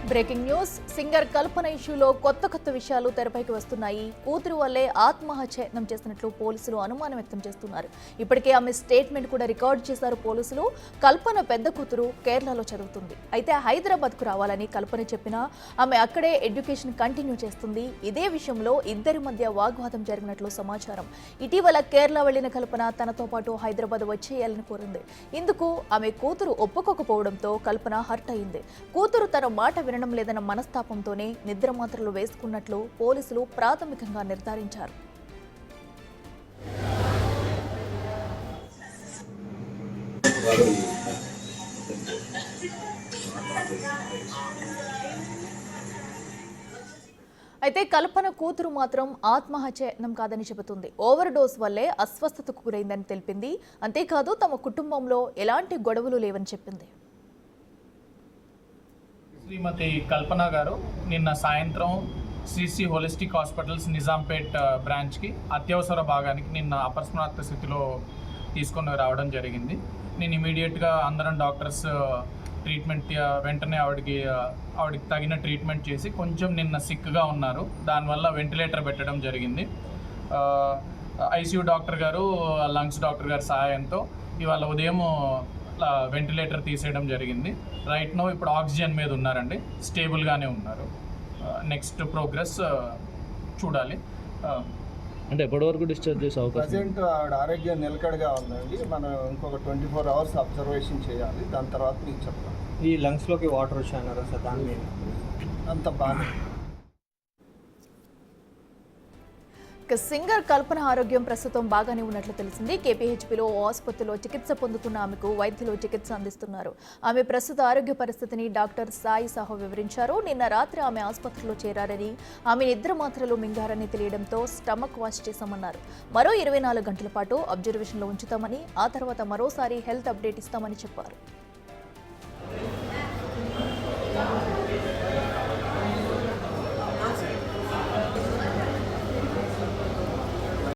Breaking news. Singer కల్పన ఇష్యూలో కొత్త విషయాలు తెరపైకి వస్తున్నాయి. కూతురు వల్లే ఆత్మహత్య యత్నం చేసినట్లు పోలీసులు అనుమానం వ్యక్తం చేస్తున్నారు. ఇప్పటికే ఆమె స్టేట్మెంట్ కూడా రికార్డు చేశారు పోలీసులు. కల్పన పెద్ద కూతురు కేరళలో చదువుతుంది. అయితే హైదరాబాద్కు రావాలని కల్పన చెప్పినా ఆమె అక్కడే ఎడ్యుకేషన్ కంటిన్యూ చేస్తుంది. ఇదే విషయంలో ఇద్దరి మధ్య వాగ్వాదం జరిగినట్లు సమాచారం. ఇటీవల కేరళ వెళ్లిన కల్పన తనతో పాటు హైదరాబాద్ వచ్చేయాలని కోరింది. ఇందుకు ఆమె కూతురు ఒప్పుకోకపోవడంతో కల్పన హర్ట్ అయింది. కూతురు తన మాట వినడం లేదన్న మనస్తాపంతోనే నిద్ర మాత్రలు వేసుకున్నట్లు పోలీసులు ప్రాథమికంగా నిర్ధారించారు. అయితే కల్పన కూతురు మాత్రం ఆత్మహత్య యత్నం కాదని చెబుతుంది. ఓవర్ డోస్ వల్లే అస్వస్థతకు గురైందని తెలిపింది. అంతేకాదు తమ కుటుంబంలో ఎలాంటి గొడవలు లేవని చెప్పింది. శ్రీమతి కల్పన గారు నిన్న సాయంత్రం శ్రీ హోలిస్టిక్ హాస్పిటల్స్ నిజాంపేట్ బ్రాంచ్కి అత్యవసర భాగానికి నిన్న అపస్మారక స్థితిలో తీసుకొని రావడం జరిగింది. నేను ఇమీడియట్గా అందరం డాక్టర్స్ ట్రీట్మెంట్ వెంటనే ఆవిడకి తగిన ట్రీట్మెంట్ చేసి కొంచెం నిన్న సిక్గా ఉన్నారు. దానివల్ల వెంటిలేటర్ పెట్టడం జరిగింది. ఐసీయూ డాక్టర్ గారు లంగ్స్ డాక్టర్ గారి సహాయంతో ఇవాళ ఉదయం వెంటిలేటర్ తీసేయడం జరిగింది. రైట్ నో ఇప్పుడు ఆక్సిజన్ మీద ఉన్నారండి, స్టేబుల్గానే ఉన్నారు. నెక్స్ట్ ప్రోగ్రెస్ చూడాలి. అంటే ఎప్పటివరకు డిశ్చార్జ్ చేసే అవకాశం? ప్రజెంట్ ఆవిడ ఆరోగ్యం నిలకడగా ఉందండి. మనం ఇంకొక 24 hours అబ్జర్వేషన్ చేయాలి. దాని తర్వాత మీకు చెప్తాం. ఈ లంగ్స్లోకి వాటర్ వచ్చాయన్నారా సార్? దాని మీద అంత బాగా సింగర్ కల్పన ఆరోగ్యం ప్రస్తుతం బాగానే ఉన్నట్లు తెలిసింది. కేపీహెచ్పీలో ఆసుపత్రిలో చికిత్స పొందుతున్న ఆమెకు వైద్యులు చికిత్స అందిస్తున్నారు. ఆమె ప్రస్తుత ఆరోగ్య పరిస్థితిని డాక్టర్ సాయి సాహో వివరించారు. నిన్న రాత్రి ఆమె ఆసుపత్రిలో చేరారని, ఆమె నిద్ర మాత్రలు మింగారని తెలియడంతో స్టమక్ వాష్ చేశామన్నారు. మరో 24 గంటల పాటు అబ్జర్వేషన్లో ఉంచుతామని, ఆ తర్వాత మరోసారి హెల్త్ అప్డేట్ ఇస్తామని చెప్పారు.